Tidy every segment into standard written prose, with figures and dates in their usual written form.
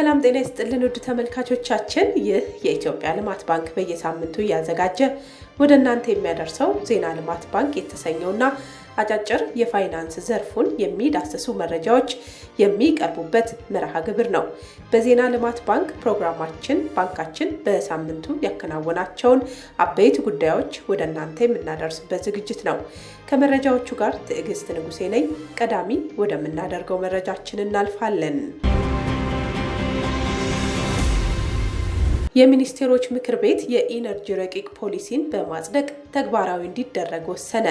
ሰላም ጤና ይስጥልን ውድ ተመልካቾቻችን፣ ይህ የኢትዮጵያ ልማት ባንክ በየሳምንቱ ያዘጋጀ ወደ እናንተ የሚያደርሰው ዜና ልማት ባንክ የተሰኘውና አጫጭር የፋይናንስ ዘርፉን የሚዳስሱ መረጃዎች የሚቀርቡበት መርሃ ግብር ነው። በዜና ልማት ባንክ ፕሮግራማችን ባንካችን በሳምንቱ ያከናወናቸውን አበይት ጉዳዮች ወደ እናንተ የምናደርስበት ዝግጅት ነው። ከመረጃዎቹ ጋር ትዕግስት ንጉሴ ነኝ። ቀዳሚ ወደምናደርገው መረጃችን እናልፋለን። የሚኒስቴሮች ምክር ቤት የኢነርጂ ረቂቅ ፖሊሲን በማጽደቅ ተግባራዊ እንዲደረግ ወሰነ።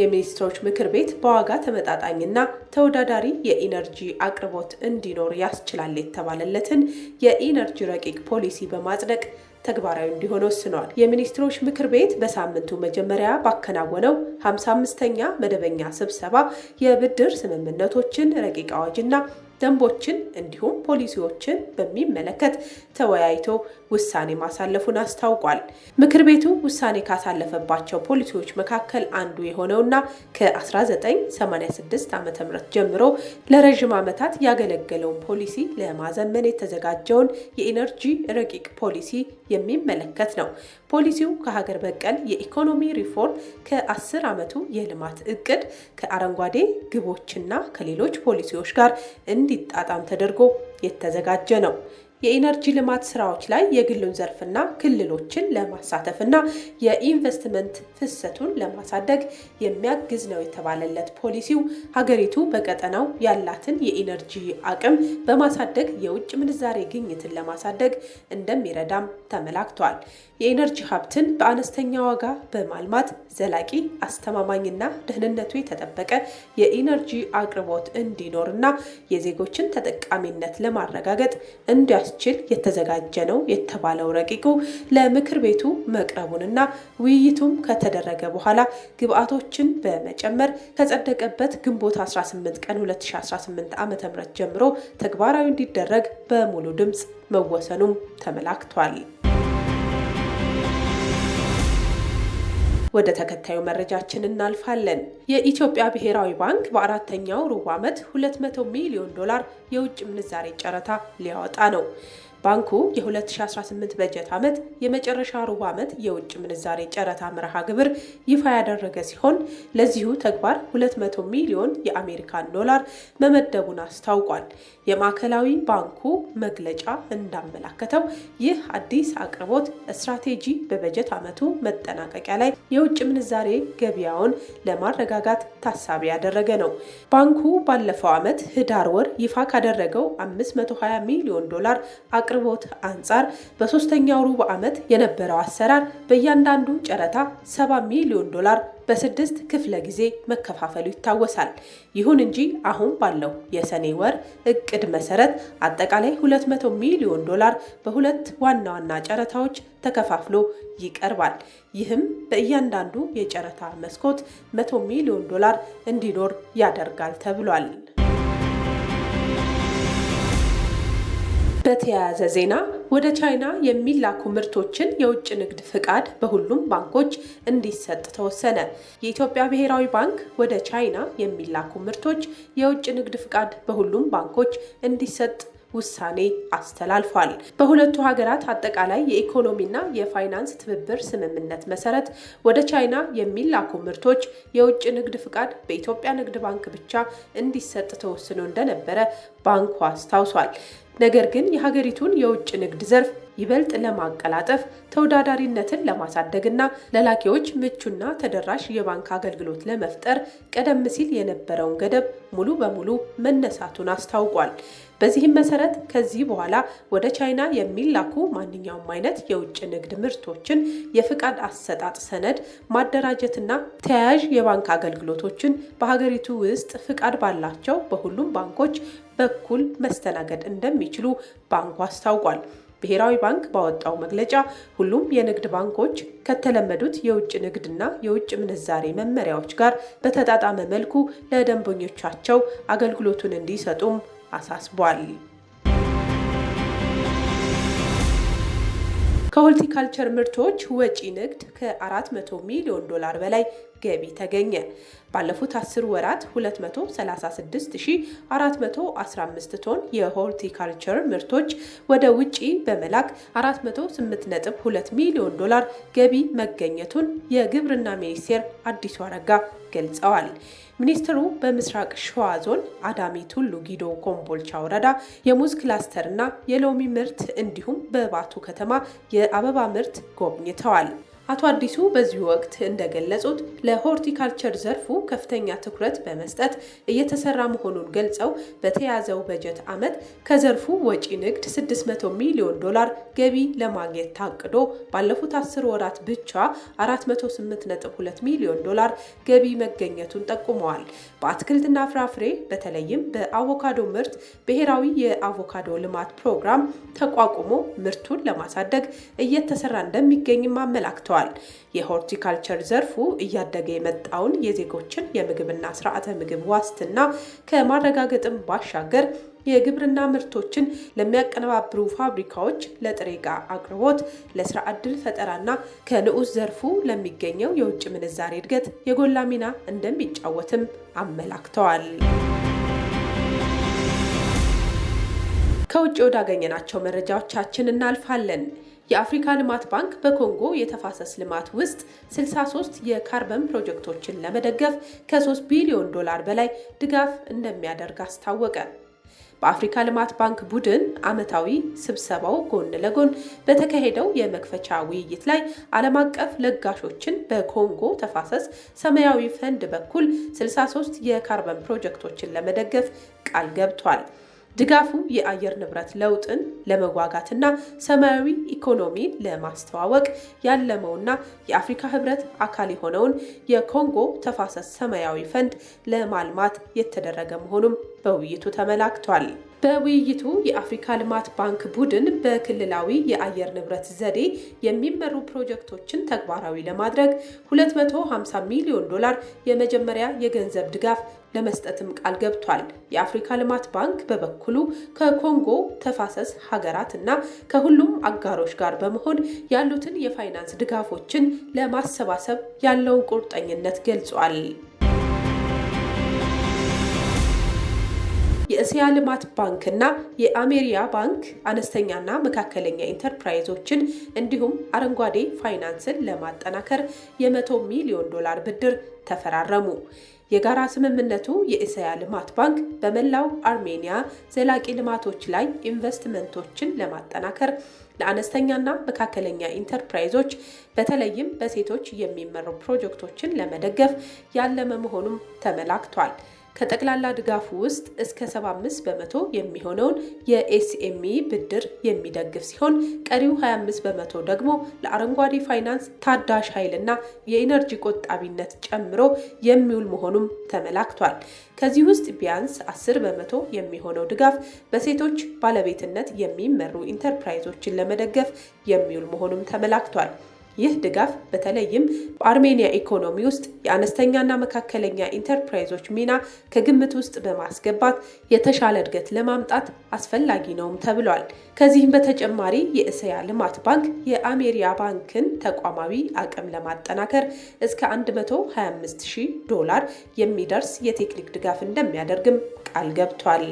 የሚኒስትሮች ምክር ቤት በዋጋ ተመጣጣኝና ተወዳዳሪ የኢነርጂ አቅርቦት እንዲኖር ያስችላል የተባለለትን የኢነርጂ ረቂቅ ፖሊሲ በማጽደቅ ተግባራዊ እንዲሆን ወስኗል። የሚኒስትሮች ምክር ቤት በሳምንቱ መጀመሪያ ባከናወነው 55ኛ መደበኛ ስብሰባ የብድር ስምምነቶችን ረቂቅ አዋጅና ደንቦችን እንዲሁም ፖሊሲዎችን በሚመለከት ተወያይቶ ውሳኔ ማሳለፉን አስታውቋል። ምክር ቤቱ ውሳኔ ካሳለፈባቸው ፖሊሲዎች መካከል አንዱ የሆነውና ከ1986 ዓ.ም ጀምሮ ለረዥም ዓመታት ያገለገለውን ፖሊሲ ለማዘመን የተዘጋጀውን የኢነርጂ ረቂቅ ፖሊሲ የሚመለከት ነው። ፖሊሲው ከሀገር በቀል የኢኮኖሚ ሪፎርም፣ ከ10 ዓመቱ የልማት እቅድ፣ ከአረንጓዴ ግቦችና ከሌሎች ፖሊሲዎች ጋር እንዲጣጣም ተደርጎ የተዘጋጀ ነው። የኢነርጂ ልማት ስራዎች ላይ የግሉን ዘርፍና ክልሎችን ለማሳተፍና የኢንቨስትመንት ፍሰቱን ለማሳደግ የሚያግዝ ነው የተባለለት ፖሊሲው ሀገሪቱ በቀጠናው ያላትን የኢነርጂ አቅም በማሳደግ የውጭ ምንዛሬ ግኝትን ለማሳደግ እንደሚረዳም ተመላክቷል። የኢነርጂ ሀብትን በአነስተኛ ዋጋ በማልማት ዘላቂ፣ አስተማማኝና ደህንነቱ የተጠበቀ የኢነርጂ አቅርቦት እንዲኖርና የዜጎችን ተጠቃሚነት ለማረጋገጥ እንዲያስችል የተዘጋጀ ነው የተባለው ረቂቁ ለምክር ቤቱ መቅረቡንና ውይይቱም ከተደረገ በኋላ ግብአቶችን በመጨመር ከጸደቀበት ግንቦት 18 ቀን 2018 ዓ.ም ጀምሮ ተግባራዊ እንዲደረግ በሙሉ ድምፅ መወሰኑም ተመላክቷል። ወደ ተከታዩ መረጃችን እናልፋለን። የኢትዮጵያ ብሔራዊ ባንክ በአራተኛው ሩብ ዓመት $200 ሚሊዮን የውጭ ምንዛሬ ጨረታ ሊያወጣ ነው። ባንኩ የ2018 በጀት ዓመት የመጨረሻ ሩብ ዓመት የውጭ ምንዛሬ ጨረታ መርሃ ግብር ይፋ ያደረገ ሲሆን ለዚሁ ተግባር $200 ሚሊዮን የአሜሪካን ዶላር መመደቡን አስታውቋል። የማዕከላዊ ባንኩ መግለጫ እንዳመላከተው ይህ አዲስ አቅርቦት ስትራቴጂ በበጀት ዓመቱ መጠናቀቂያ ላይ የውጭ ምንዛሬ ገበያውን ለማረጋጋት ታሳቢ ያደረገ ነው። ባንኩ ባለፈው ዓመት ህዳር ወር ይፋ ካደረገው $520 ሚሊዮን አቅርቦት አንጻር በሶስተኛው ሩብ ዓመት የነበረው አሰራር በእያንዳንዱ ጨረታ $70 ሚሊዮን በ6 ክፍለ ጊዜ መከፋፈሉ ይታወሳል። ይሁን እንጂ አሁን ባለው የሰኔ ወር እቅድ መሰረት አጠቃላይ $200 ሚሊዮን በሁለት ዋና ዋና ጨረታዎች ተከፋፍሎ ይቀርባል። ይህም በእያንዳንዱ የጨረታ መስኮት $100 ሚሊዮን እንዲኖር ያደርጋል ተብሏል። በተያያዘ ዜና ወደ ቻይና የሚላኩ ምርቶችን የውጭ ንግድ ፍቃድ በሁሉም ባንኮች እንዲሰጥ ተወሰነ። የኢትዮጵያ ብሔራዊ ባንክ ወደ ቻይና የሚላኩ ምርቶች የውጭ ንግድ ፍቃድ በሁሉም ባንኮች እንዲሰጥ ውሳኔ አስተላልፏል። በሁለቱ ሀገራት አጠቃላይ የኢኮኖሚና የፋይናንስ ትብብር ስምምነት መሰረት ወደ ቻይና የሚላኩ ምርቶች የውጭ ንግድ ፍቃድ በኢትዮጵያ ንግድ ባንክ ብቻ እንዲሰጥ ተወስኖ እንደነበረ ባንኩ አስታውሷል። ነገር ግን የሀገሪቱን የውጭ ንግድ ዘርፍ ይበልጥ ለማቀላጠፍ ተወዳዳሪነትን ለማሳደግና ለላኪዎች ምቹና ተደራሽ የባንክ አገልግሎት ለመፍጠር ቀደም ሲል የነበረውን ገደብ ሙሉ በሙሉ መነሳቱን አስታውቋል። በዚህም መሰረት ከዚህ በኋላ ወደ ቻይና የሚላኩ ማንኛውም አይነት የውጭ ንግድ ምርቶችን የፍቃድ አሰጣጥ ሰነድ ማደራጀትና ተያያዥ የባንክ አገልግሎቶችን በሀገሪቱ ውስጥ ፍቃድ ባላቸው በሁሉም ባንኮች በኩል መስተናገድ እንደሚችሉ ባንኩ አስታውቋል። ብሔራዊ ባንክ ባወጣው መግለጫ ሁሉም የንግድ ባንኮች ከተለመዱት የውጭ ንግድና የውጭ ምንዛሬ መመሪያዎች ጋር በተጣጣመ መልኩ ለደንበኞቻቸው አገልግሎቱን እንዲሰጡም አሳስቧል። ከሆርቲካልቸር ምርቶች ወጪ ንግድ ከ400 ሚሊዮን ዶላር በላይ ገቢ ተገኘ። ባለፉት 10 ወራት 236415 ቶን የሆርቲካልቸር ምርቶች ወደ ውጪ በመላክ 408.2 ሚሊዮን ዶላር ገቢ መገኘቱን የግብርና ሚኒስቴር አዲሱ አረጋ ገልጸዋል። ሚኒስትሩ በምስራቅ ሸዋ ዞን አዳሚ ቱሉ ጊዶ ኮምቦልቻ ወረዳ የሙዝ ክላስተር እና የሎሚ ምርት እንዲሁም በባቱ ከተማ የአበባ ምርት ጎብኝተዋል። አቶ አዲሱ በዚህ ወቅት እንደገለጹት ለሆርቲካልቸር ዘርፉ ከፍተኛ ትኩረት በመስጠት እየተሰራ መሆኑን ገልጸው በተያዘው በጀት ዓመት ከዘርፉ ወጪ ንግድ 600 ሚሊዮን ዶላር ገቢ ለማግኘት ታቅዶ ባለፉት 10 ወራት ብቻ 408.2 ሚሊዮን ዶላር ገቢ መገኘቱን ጠቁመዋል። በአትክልትና ፍራፍሬ በተለይም በአቮካዶ ምርት ብሔራዊ የአቮካዶ ልማት ፕሮግራም ተቋቁሞ ምርቱን ለማሳደግ እየተሰራ እንደሚገኝም አመላክተዋል። የሆርቲካልቸር ዘርፉ እያደገ የመጣውን የዜጎችን የምግብና ስርዓተ ምግብ ዋስትና ከማረጋገጥም ባሻገር የግብርና ምርቶችን ለሚያቀነባብሩ ፋብሪካዎች ለጥሬ ዕቃ አቅርቦት፣ ለስራ ዕድል ፈጠራና ከንዑስ ዘርፉ ለሚገኘው የውጭ ምንዛሬ እድገት የጎላ ሚና እንደሚጫወትም አመላክተዋል። ከውጭ ወዳገኘናቸው መረጃዎቻችን እናልፋለን። የአፍሪካ ልማት ባንክ በኮንጎ የተፋሰስ ልማት ውስጥ 63 የካርበን ፕሮጀክቶችን ለመደገፍ ከ3 ቢሊዮን ዶላር በላይ ድጋፍ እንደሚያደርግ አስታወቀ። በአፍሪካ ልማት ባንክ ቡድን ዓመታዊ ስብሰባው ጎን ለጎን በተካሄደው የመክፈቻ ውይይት ላይ ዓለም አቀፍ ለጋሾችን በኮንጎ ተፋሰስ ሰማያዊ ፈንድ በኩል 63 የካርበን ፕሮጀክቶችን ለመደገፍ ቃል ገብቷል። ድጋፉ የአየር ንብረት ለውጥን ለመዋጋትና ሰማያዊ ኢኮኖሚን ለማስተዋወቅ ያለመውና የአፍሪካ ሕብረት አካል የሆነውን የኮንጎ ተፋሰስ ሰማያዊ ፈንድ ለማልማት የተደረገ መሆኑም በውይይቱ ተመላክቷል። በውይይቱ የአፍሪካ ልማት ባንክ ቡድን በክልላዊ የአየር ንብረት ዘዴ የሚመሩ ፕሮጀክቶችን ተግባራዊ ለማድረግ 250 ሚሊዮን ዶላር የመጀመሪያ የገንዘብ ድጋፍ ለመስጠትም ቃል ገብቷል። የአፍሪካ ልማት ባንክ በበኩሉ ከኮንጎ ተፋሰስ ሀገራት እና ከሁሉም አጋሮች ጋር በመሆን ያሉትን የፋይናንስ ድጋፎችን ለማሰባሰብ ያለውን ቁርጠኝነት ገልጿል። የእስያ ልማት ባንክና የአሜሪያ ባንክ አነስተኛና መካከለኛ ኢንተርፕራይዞችን እንዲሁም አረንጓዴ ፋይናንስን ለማጠናከር የ100 ሚሊዮን ዶላር ብድር ተፈራረሙ። የጋራ ስምምነቱ የእስያ ልማት ባንክ በመላው አርሜኒያ ዘላቂ ልማቶች ላይ ኢንቨስትመንቶችን ለማጠናከር ለአነስተኛና መካከለኛ ኢንተርፕራይዞች በተለይም በሴቶች የሚመሩ ፕሮጀክቶችን ለመደገፍ ያለመ መሆኑም ተመላክቷል። ከጠቅላላ ድጋፉ ውስጥ እስከ 75 በመቶ የሚሆነውን የኤስኤምኢ ብድር የሚደግፍ ሲሆን ቀሪው 25 በመቶ ደግሞ ለአረንጓዴ ፋይናንስ፣ ታዳሽ ኃይልና የኢነርጂ ቆጣቢነት ጨምሮ የሚውል መሆኑም ተመላክቷል። ከዚህ ውስጥ ቢያንስ 10 በመቶ የሚሆነው ድጋፍ በሴቶች ባለቤትነት የሚመሩ ኢንተርፕራይዞችን ለመደገፍ የሚውል መሆኑም ተመላክቷል። ይህ ድጋፍ በተለይም በአርሜኒያ ኢኮኖሚ ውስጥ የአነስተኛና መካከለኛ ኢንተርፕራይዞች ሚና ከግምት ውስጥ በማስገባት የተሻለ እድገት ለማምጣት አስፈላጊ ነውም ተብሏል። ከዚህም በተጨማሪ የእስያ ልማት ባንክ የአሜሪያ ባንክን ተቋማዊ አቅም ለማጠናከር እስከ 125,000 ዶላር የሚደርስ የቴክኒክ ድጋፍ እንደሚያደርግም ቃል ገብቷል።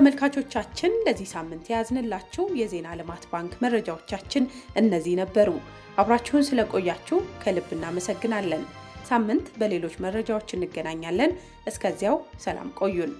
ተመልካቾቻችን ለዚህ ሳምንት ያዝንላችሁ የዜና ልማት ባንክ መረጃዎቻችን እነዚህ ነበሩ። አብራችሁን ስለቆያችሁ ከልብ እናመሰግናለን። ሳምንት በሌሎች መረጃዎች እንገናኛለን። እስከዚያው ሰላም ቆዩን።